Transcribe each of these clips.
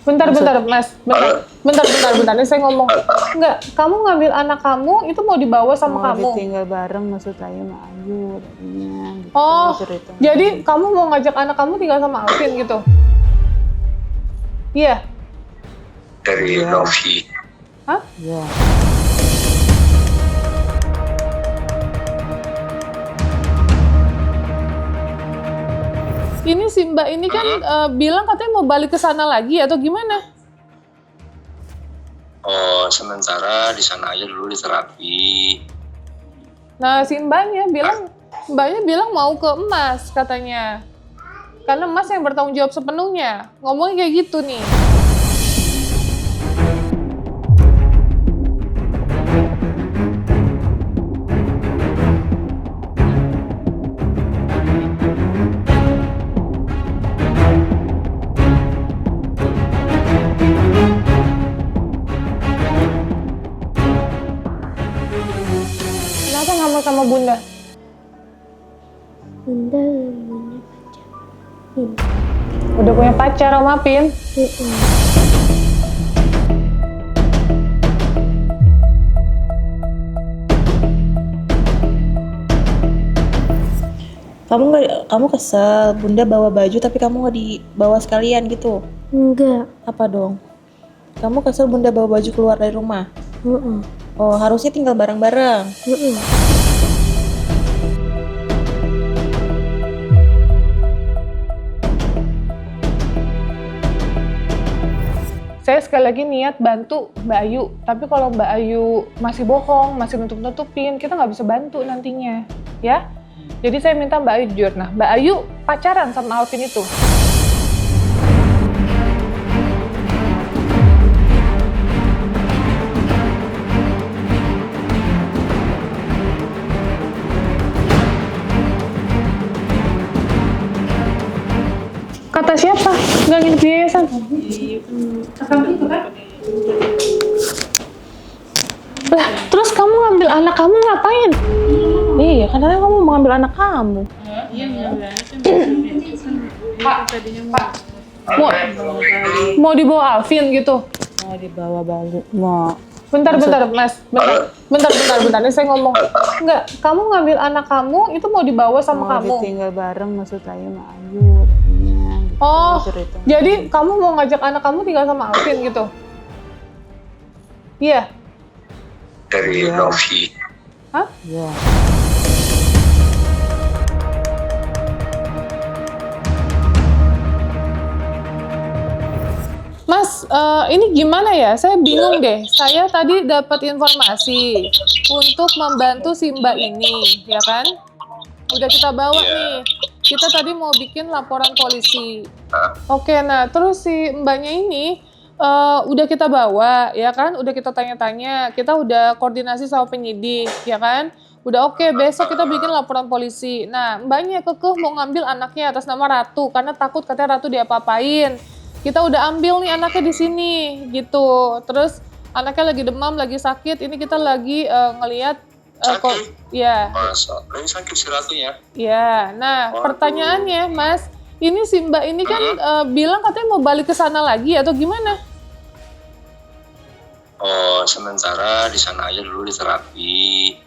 Bentar, Mas. Bentar. Ini saya ngomong. Enggak, kamu ngambil anak kamu, itu mau dibawa sama kamu. Mau ditinggal bareng maksud saya sama Ayu tadinya. Gitu, oh, ceritanya. Jadi kamu mau ngajak anak kamu tinggal sama Alvin gitu? Iya. Dari Novi. Hah? Iya. Ini si Mbak ini kan bilang katanya mau balik ke sana lagi atau gimana? Oh, sementara di sana aja dulu di terapi. Nah, si Mbaknya bilang mau ke Emas katanya. Karena Emas yang bertanggung jawab sepenuhnya. Ngomongnya kayak gitu nih. Kenapa nggak mau sama Bunda? Bunda punya pacar. Udah punya pacar sama Pin? Kamu kesel Bunda bawa baju tapi kamu nggak dibawa sekalian gitu? Enggak. Apa dong? Kamu kesel Bunda bawa baju keluar dari rumah? Oh, harusnya tinggal bareng-bareng. Saya sekali lagi niat bantu Mbak Ayu, tapi kalau Mbak Ayu masih bohong, masih nutup-nutupin, kita nggak bisa bantu nantinya, ya. Jadi saya minta Mbak Ayu jujur. Nah, Mbak Ayu pacaran sama Alvin itu? Kata siapa? Nggak nginep di yayasan? Lah, terus kamu ngambil anak kamu ngapain? Iya, katanya kamu mau ngambil anak kamu. Mau dibawa Alvin gitu? Mau dibawa balik. Mau. Bentar, Mas. Bentar. Ini saya ngomong. Enggak, kamu ngambil anak kamu, itu mau dibawa sama mau kamu. ditinggal bareng maksud saya sama Ayu tadinya. Gitu, Oh, ceritanya. jadi kamu mau ngajak anak kamu tinggal sama Alvin gitu? Iya. Dari Novi. Hah? Iya. Mas, ini gimana ya? Saya bingung deh. Saya tadi dapat informasi untuk membantu si Mbak ini, ya kan? Udah kita bawa nih. Kita tadi mau bikin laporan polisi. Oke, nah terus si Mbaknya ini udah kita bawa, ya kan? Udah kita tanya-tanya. Kita udah koordinasi sama penyidik, ya kan? Udah oke, besok kita bikin laporan polisi. Nah, Mbaknya kekeh mau ngambil anaknya atas nama Ratu karena takut katanya Ratu diapa-apain. Kita udah ambil nih anaknya di sini gitu. Terus anaknya lagi demam, lagi sakit. Ini kita lagi ngelihat ya. Masa? Lagi sakit si Ratunya? Ya. Nah, pertanyaannya, Mas, ini si Mbak ini kan bilang katanya mau balik ke sana lagi atau gimana? Oh, sementara di sana aja dulu di terapi.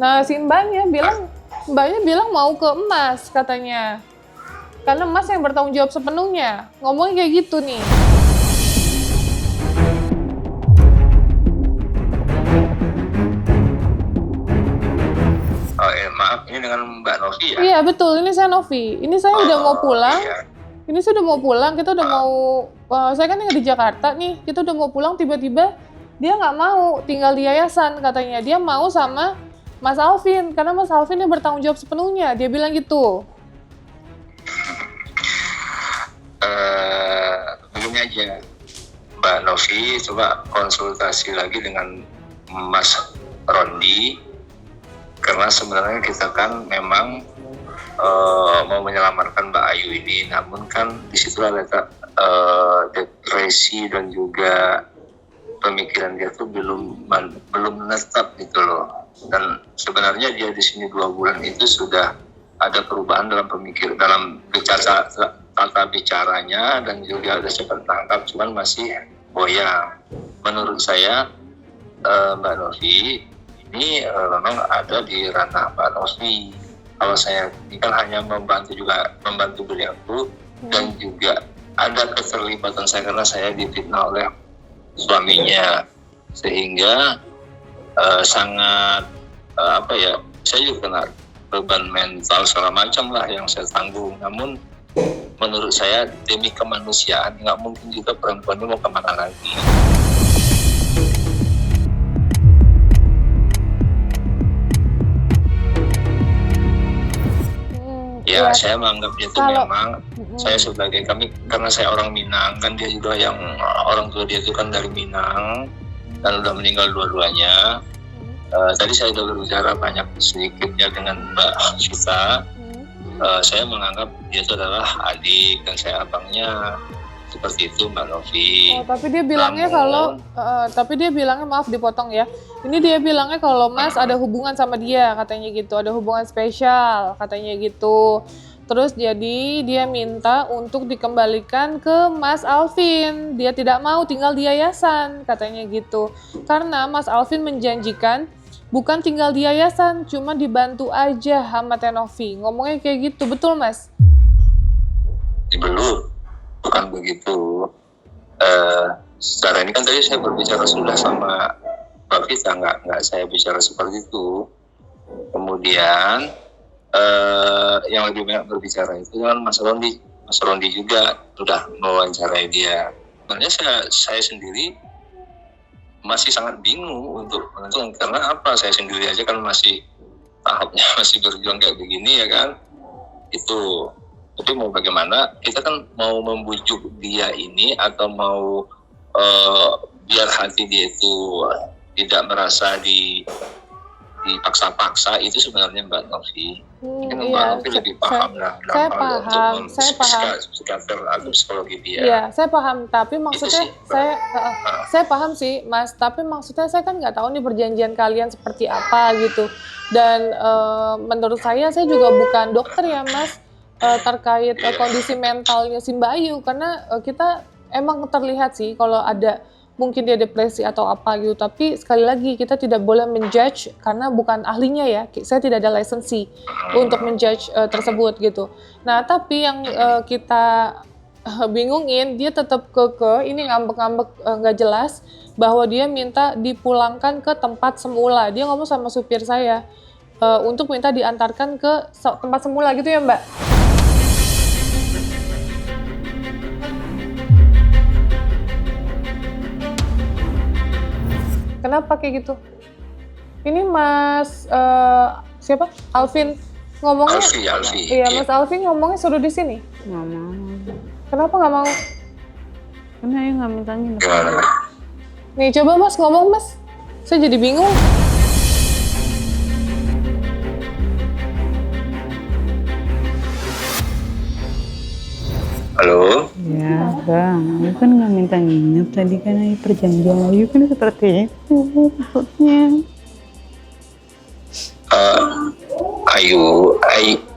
Nah, si Mbaknya bilang mau ke Emas katanya. Karena Emas yang bertanggung jawab sepenuhnya. Ngomongnya kayak gitu nih. Oh, maaf, ini dengan Mbak Novi ya? Iya, betul. Ini saya Novi. Ini saya udah mau pulang. Iya. Ini saya udah mau pulang. Kita udah mau... saya kan tinggal di Jakarta nih. Kita udah mau pulang, tiba-tiba dia nggak mau tinggal di yayasan katanya. Dia mau sama Mas Alvin. Karena Mas Alvin yang bertanggung jawab sepenuhnya. Dia bilang gitu. Begini aja, Mbak Novi, coba konsultasi lagi dengan Mas Rondi, karena sebenarnya kita kan memang mau menyelamatkan Mbak Ayu ini, namun kan di situ ada depresi dan juga pemikiran dia tuh belum menetap gitu loh. Dan sebenarnya dia di sini 2 bulan itu sudah ada perubahan dalam pemikiran, dalam tata bicaranya dan juga ada cepat tangkap, cuman masih goyang. Menurut saya Mbak Novi ini memang ada di ranah Mbak Novi. Kalau saya ini kan hanya membantu beliau dan juga ada keterlibatan saya karena saya difitnah oleh suaminya, sehingga sangat saya juga kena beban mental segala macam lah yang saya tanggung. Namun menurut saya demi kemanusiaan nggak mungkin juga perempuan ini mau kemana lagi. Ya, saya menganggap dia itu memang saya sebagai karena saya orang Minang, kan dia juga yang orang tua dia itu kan dari Minang dan udah meninggal dua-duanya. Tadi saya sudah berbicara banyak sedikitnya dengan Mbak Sita. Saya menganggap dia itu adalah adik dan saya abangnya, seperti itu Mbak Novi. Tapi dia bilangnya maaf dipotong ya. Ini dia bilangnya kalau Mas ada hubungan sama dia, katanya gitu, ada hubungan spesial, katanya gitu. Terus jadi dia minta untuk dikembalikan ke Mas Alvin. Dia tidak mau tinggal di yayasan, katanya gitu. Karena Mas Alvin menjanjikan bukan tinggal di yayasan, cuma dibantu aja sama Teh Novi. Ngomongnya kayak gitu, betul Mas? Belum, bukan begitu. Secara ini kan tadi saya berbicara sudah sama Mbak Vita, nggak saya bicara seperti itu. Kemudian yang lebih banyak berbicara itu kan Mas Rondi juga sudah mewawancarai dia. Sebenarnya saya sendiri masih sangat bingung untuk menentukan, karena apa, saya sendiri aja kan masih tahapnya masih berjuang kayak begini ya kan, itu. Tapi mau bagaimana, kita kan mau membujuk dia ini atau mau biar hati dia itu tidak merasa dipaksa-paksa, itu sebenarnya Mbak Novi. Mbak Novi lebih paham saya paham psikiater atau psikologi dia. Iya, saya paham. Tapi maksudnya saya paham sih, Mas. Tapi maksudnya saya kan nggak tahu nih perjanjian kalian seperti apa gitu. Dan menurut saya juga bukan dokter ya, Mas, terkait kondisi mentalnya si Mbak Ayu. Karena kita emang terlihat sih kalau ada mungkin dia depresi atau apa gitu, tapi sekali lagi kita tidak boleh menjudge karena bukan ahlinya ya, saya tidak ada lisensi untuk menjudge tersebut gitu. Nah tapi yang kita bingungin, dia tetap ini ngambek-ngambek nggak jelas bahwa dia minta dipulangkan ke tempat semula. Dia ngomong sama supir saya untuk minta diantarkan ke tempat semula gitu ya Mbak. Kenapa kayak gitu? Ini Mas siapa? Alvin ngomongnya. Alfi. Iya, Mas Alvin ngomongnya suruh di sini. Nggak mau. Kenapa nggak mau? Karena Ayu nggak minta nginep. Nih coba Mas ngomong Mas. Saya jadi bingung. Halo? Ya Bang, Ayu kan nggak minta nginep tadi kan, Ayu perjanjian Ayu kan seperti itu maksudnya.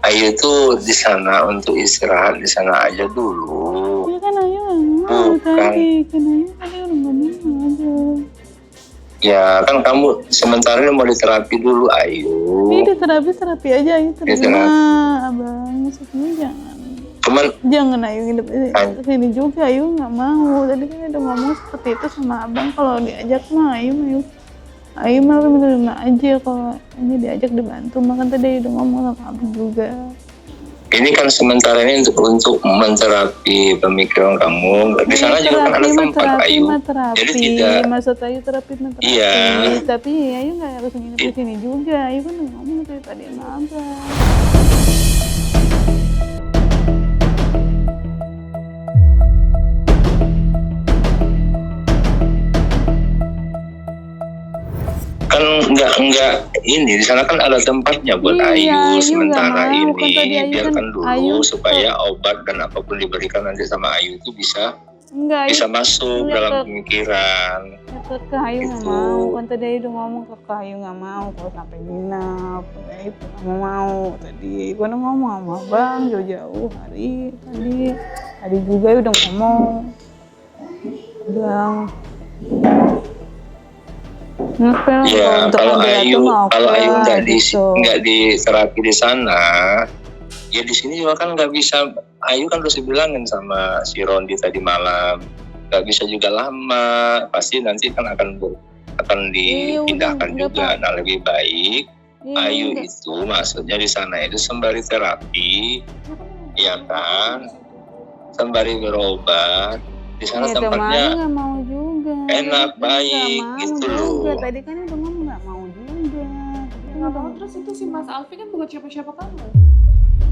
Ayu tuh di sana untuk istirahat di sana aja dulu. Ya kan Ayu nggak mau tadi, kan Ayu tadi udah ngomong aja. Ya kan kamu sementara ini mau diterapi dulu Ayu. Ini terapi aja Ayu terima, Abang. Maksudnya jangan Ayu nginep di sini juga, Ayu nggak mau. Tadi kan udah ngomong seperti itu sama Abang, kalau diajak mah Ayu mah menerima aja, kalau ini diajak dibantu. Makan tadi udah ngomong sama Abang juga. Ini kan sementara ini untuk menterapi pemikiran kamu. Di sana juga kan ada tempat Ayu. Jadi tidak. Maksud Ayu terapi. Iya. Tapi Ayu nggak harus nginep di sini juga. Ayu kan udah ngomong tadi sama Abang. Kan enggak ini di sana kan ada tempatnya buat Ayu sementara ini, biarkan dulu supaya obat dan apapun diberikan nanti sama Ayu itu bisa Enggak, bisa masuk enggak, dalam Kak. pemikiran. Ya, Kak Ayu nggak Gitu. mau. Kan tadi Ayu udah ngomong Kak Ayu nggak mau kalau sampai nginap. Ayu nggak mau tadi. Gua udah ngomong sama Bang jauh-jauh hari tadi. Tadi juga Ayu udah ngomong. Bilang ngepel Ya untuk kalau ambil itu Ayu mau kalau Ayu nggak gitu. diterapi di sana, ya di sini juga kan nggak bisa. Ayu kan harus dibilangin sama si Rondi tadi malam, nggak bisa juga lama, pasti nanti kan akan dipindahkan udah, juga. Pak. Nah lebih baik Iya, Ayu udah. itu maksudnya di sana itu sembari terapi, ya kan, sembari berobat. Di sana Iya, teman tempatnya nggak mau juga. enak, Dia baik, nggak mau gitu juga. loh. Tadi kan udah ngomong nggak mau juga. Nggak mau, terus itu si Mas Alfi kan bukan siapa-siapa kamu.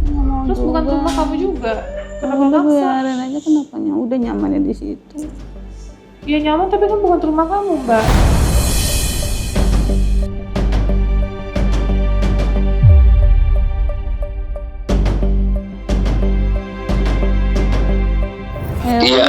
Nggak mau Terus juga. bukan rumah kamu juga. Kenapa Udah maksa? biarin aja kenapanya. Udah nyamannya di situ. Ya nyaman tapi kan bukan rumah kamu, Mbak. Iya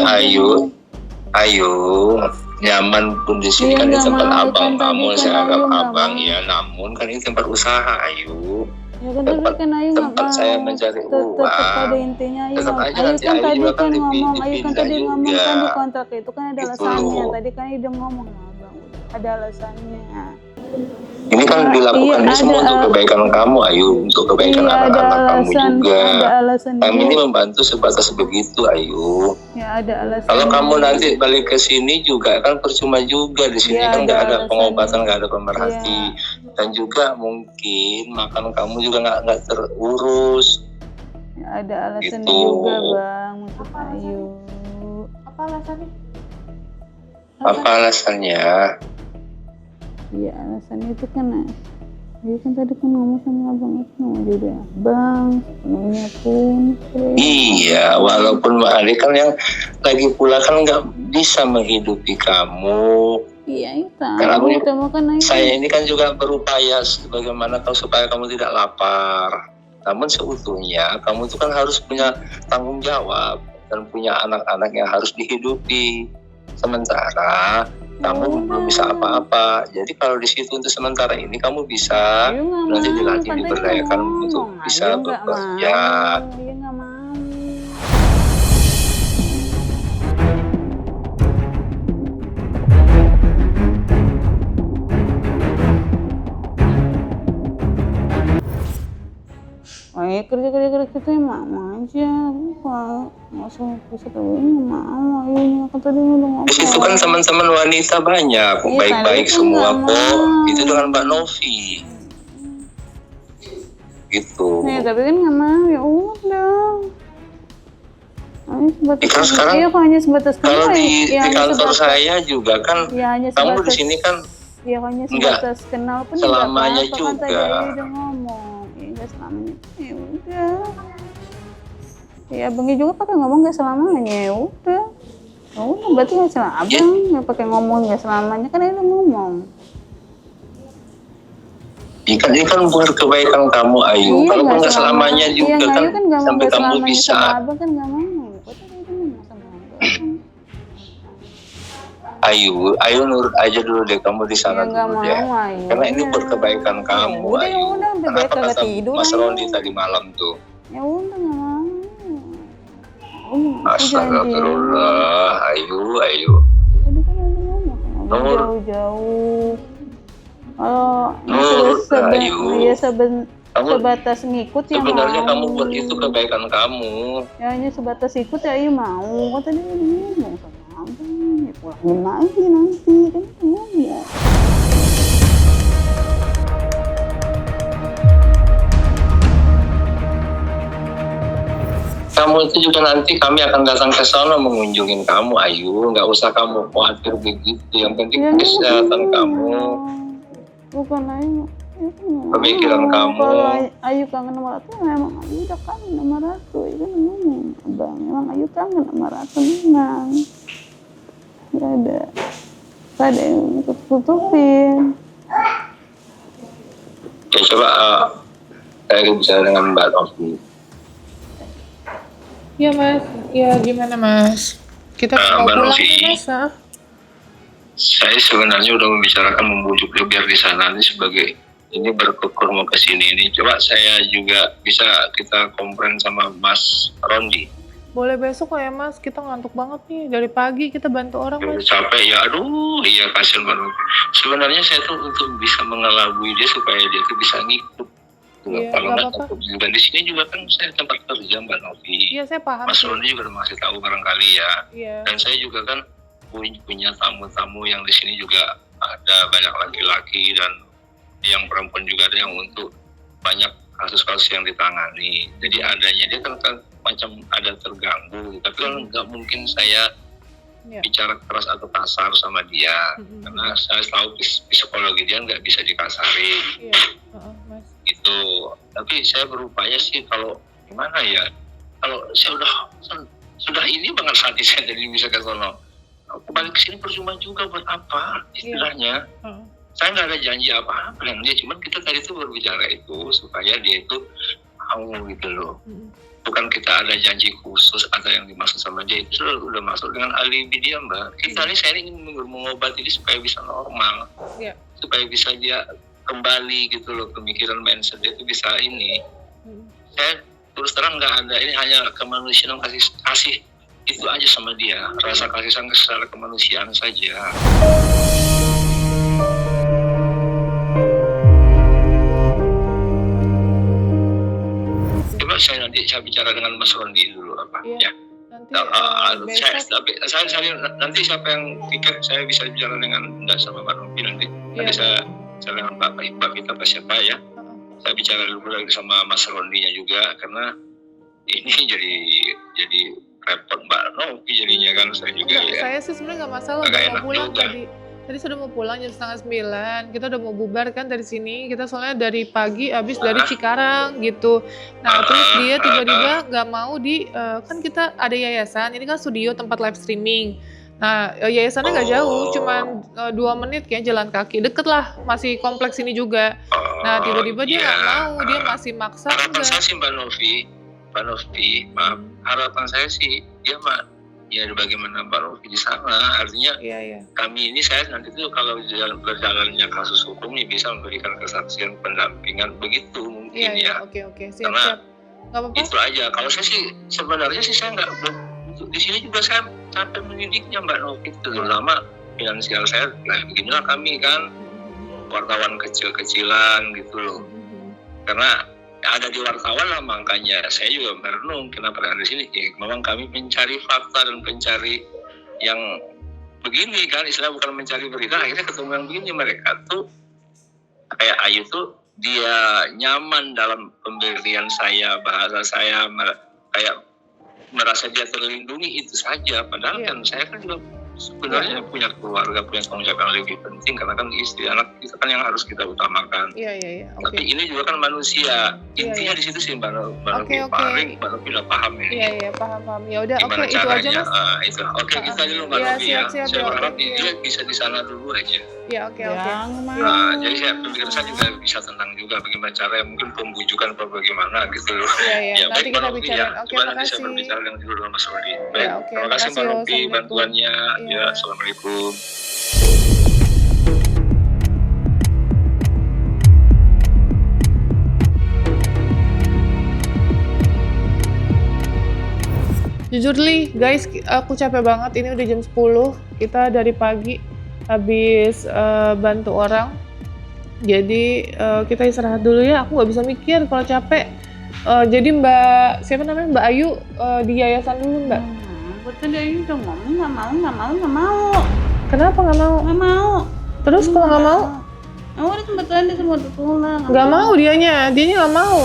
Ayu nyaman pun di sini Iya, kan di nggak tempat mau, abang kan tadi kamu, kan saya Ayu anggap nggak abang mau. ya. Namun kan ini tempat usaha Ayu, Ya kan tapi kan Ayu nggak tempat mau. saya mencari Tetap uang. pada intinya Ayu Tetap nggak. aja Ayu nanti kan Ayu tadi juga kan kan ngomong. Ayu kan dipindah tadi ngomong juga. kan di kontrak itu kan ada Gitu alasannya. loh. Tadi kan Ayu udah ngomong sama abang. Ada alasannya. Ini kan dilakukan ini semua untuk kebaikan kamu Ayu, untuk kebaikan Iya, ada anak-anak kamu alasan. juga. Ada alasan. Kami ini juga. membantu sebatas begitu Ayu. Ya ada alasan. Kalau kamu nanti balik ke sini juga kan percuma juga. Di sini Iya, kan nggak ada ada alasannya. pengobatan, nggak ada pemerhati, Iya. dan juga mungkin makan kamu juga nggak terurus. Ya, ada alasannya Gitu. juga Bang untuk Ayu. Apa alasannya? Apa alasannya? Iya alasannya itu kan Ayu kan tadi kan ngomong sama abang itu ngomong juga Bang sepenuhnya pun. Iya, walaupun Mbak Ali kan yang lagi pula kan nggak bisa menghidupi kamu. Iya itu. Karena aku Itu makan Ayu. Saya ini kan juga berupaya bagaimana supaya kamu tidak lapar. Namun seutuhnya kamu itu kan harus punya tanggung jawab dan punya anak-anak yang harus dihidupi. Sementara kamu belum bisa apa-apa. Jadi kalau di situ untuk sementara ini kamu bisa Ayu nggak nanti mau, dilatih, kan tadi diberdayakan ngomong. untuk bisa Ayu nggak bekerja. mau. Ayu nggak mau. Ayo kerja kita mama aja. Kalau masuk bisa tahu ini mau. Ayo kan tadi udah ngomong. Di situ kan teman-teman wanita banyak, Iya, baik-baik tapi semua nggak kok. mau. Itu dengan Mbak Novi. Gitu. Nih, tapi kan nggak mau, ya udah. Ayo sebatas Kan sekarang iya kok hanya sebatas Kalau kenal. di hanya kantor sebatas- saya juga kan ya hanya kamu di sebatas sini kan ya hanya Enggak. sebatas kenal pun Selamanya nggak apa-apa, juga. kan tadi Ayu udah ngomong. Ya nggak selamanya. Ya udah. Ya abangnya juga pakai ngomong nggak selamanya, ya udah. Ya udah berarti nggak salah abang nggak pakai ngomong nggak selamanya kan Ayu udah ngomong. ini kan buat kebaikan kamu Ayu. Iya, Kalau nggak nggak selamanya juga iya, kan Ayu kan nggak mau sampai nggak kamu selamanya bisa. sama abang kan nggak mau. Kok tadi Ayu ngomong sama abang? Ayu nurut aja dulu deh kamu di sana Ya, nggak dulu mau, deh. Ayu. Karena ini buat kebaikan kamu Udah, Ayu. udah, udah, Kenapa kagak kata tidur, Mas Ayu. Rondi tadi malam tuh? Ya udah nggak mau. Astagfirullah, Ayu. Tadi kan udah ngomong sama abang Nur. jauh-jauh. Kalau Nur, Ayu. ya Kamu sebatas ngikut ya sebenarnya mau. kamu buat itu kebaikan kamu. Ya hanya sebatas ikut ya Ayu mau. Kok tadi udah ngomong sama abang. Ya pulangin lagi nanti kan ngomong. Kamu itu juga nanti kami akan datang ke sana mengunjungin kamu Ayu. Nggak usah kamu khawatir begitu. Yang penting Ya, kesehatan enggak. kamu. Bukan Ayu. Pemikiran kamu. Kalau Ayu kangen sama Ratu, memang Ayu udah kangen sama Ratu. Ayu kan ngomong, abang, memang Ayu kangen sama Ratu memang. Gak ada yang tutupin. Ya coba saya bicara dengan Mbak Novi. Ya Mas, ya gimana Mas? Kita mau Mbak pulang Novi, nih Mas. saya sebenarnya udah membicarakan membujuk dia biar di sana ini sebagai ini berkukur mau ke sini ini. Coba saya juga bisa kita komplain sama Mas Rondi. Boleh besok lah ya Mas, kita ngantuk banget nih. Dari pagi kita bantu orang Udah Mas. capek ya, aduh, iya kasihan banget. Sebenarnya saya tuh untuk bisa mengelabui dia supaya dia tuh bisa ngikut. Iya, Kalau nggak nggak apa-apa. cukup juga di sini juga kan saya tempat kerja Mbak Novi. Iya saya paham Mas sih. Rondi juga udah masih tahu barangkali ya. Iya. Dan saya juga kan punya tamu-tamu yang di sini juga ada banyak laki-laki dan yang perempuan juga ada yang untuk banyak kasus-kasus yang ditangani. Jadi adanya dia kan macam ada terganggu. Tapi kan nggak mungkin saya Iya. bicara keras atau kasar sama dia, karena saya tahu psikologi dia nggak bisa dikasarin Iya. Mas. gitu. Tapi saya berupaya sih kalau gimana ya, kalau saya sudah ini banget hati saya jadi bisa ke sono. Aku balik ke sini percuma juga buat apa istilahnya. Saya nggak ada janji apa-apa dengan dia, cuman kita tadi tuh berbicara itu supaya dia itu mau gitu loh. Bukan kita ada janji khusus atau yang dimaksud sama dia itu udah masuk dengan alibi dia Mbak. Kita ini saya ingin mengobati dia supaya bisa normal, supaya bisa dia kembali gitu loh, pemikiran mindset dia itu bisa ini. Saya terus terang nggak ada, ini hanya kemanusiaan, kasih itu aja sama dia, rasa kasih sayang secara kemanusiaan saja. Coba saya bicara dengan Mas Rondi dulu apa ya. Nanti nanti siapa yang pikir saya bisa bicara dengan sama Pak Rondi nanti saya dengan Pak kita apa siapa ya. Saya bicara dulu lagi sama Mas Rondinya juga karena ini jadi repot Mbak Novi jadinya kan saya juga ya. Saya sih sebenarnya nggak masalah, udah mau pulang tadi. Tadi sudah mau pulang jam 8:30. Kita udah mau bubar kan dari sini. Kita soalnya dari pagi habis dari Cikarang gitu. Nah terus dia tiba-tiba nggak mau kan kita ada yayasan. Ini kan studio tempat live streaming. Nah yayasannya nggak jauh, cuman 2 menit kayak jalan kaki. Deket lah, masih kompleks ini juga. Nah tiba-tiba dia nggak mau, dia masih maksa. Harapan saya sih Mbak Novi, maaf. Harapan saya sih dia ya bagaimana Mbak Novi di sana, artinya kami ini saya nanti tuh kalau berjalannya kasus hukum ini bisa memberikan kesaksian pendampingan begitu mungkin ya. Oke, siap. Nggak apa-apa. Itu aja. Kalau saya sih sebenarnya sih saya nggak di sini juga saya sampai mendidiknya Mbak Novi, terutama finansial saya. Nah beginilah kami kan wartawan kecil-kecilan gitu loh. Karena ada di wartawan lah, makanya saya juga merenung kenapa ada di sini. Ya, memang kami mencari fakta dan mencari yang begini kan, istilah bukan mencari berita. Akhirnya ketemu yang begini, mereka tuh kayak Ayu tuh dia nyaman dalam pemberian saya, bahasa saya, kayak merasa dia terlindungi itu saja. Padahal kan saya kan juga sebenarnya punya keluarga, punya tanggung jawab yang lebih penting karena kan istri anak itu kan yang harus kita utamakan. Tapi ini juga kan manusia. Intinya di situ sih Mbak Novi. Paling Mbak Novi udah paham ya. Iya paham. Ya udah, oke itu aja Mas. Itu. Oke, kita dulu Mbak Novi ya. Saya berharap dia bisa di sana dulu aja. Ya oke. Jadi pemikiran saya juga bisa tenang juga bagaimana cara mungkin pembujukan atau bagaimana gitu loh. Iya. Nanti kita bicara. Oke, nanti saya makasih. berbicara dengan dulu Mas Rodi. Ya, oke. Terima kasih Mbak Novi Assalamualaikum. bantuannya. Iya. Ya, assalamualaikum. Jujur Li, guys, aku capek banget. Ini udah jam 10. Kita dari pagi habis bantu orang. Jadi kita istirahat dulu ya. Aku nggak bisa mikir kalau capek. Jadi siapa namanya, Mbak Ayu di yayasan dulu Mbak. Betul dia udah ngomong nggak mau. Kenapa nggak mau? Nggak mau. Terus kalau nggak mau? Udah kebetulan dia semua pulang. Nggak mau dianya nggak mau.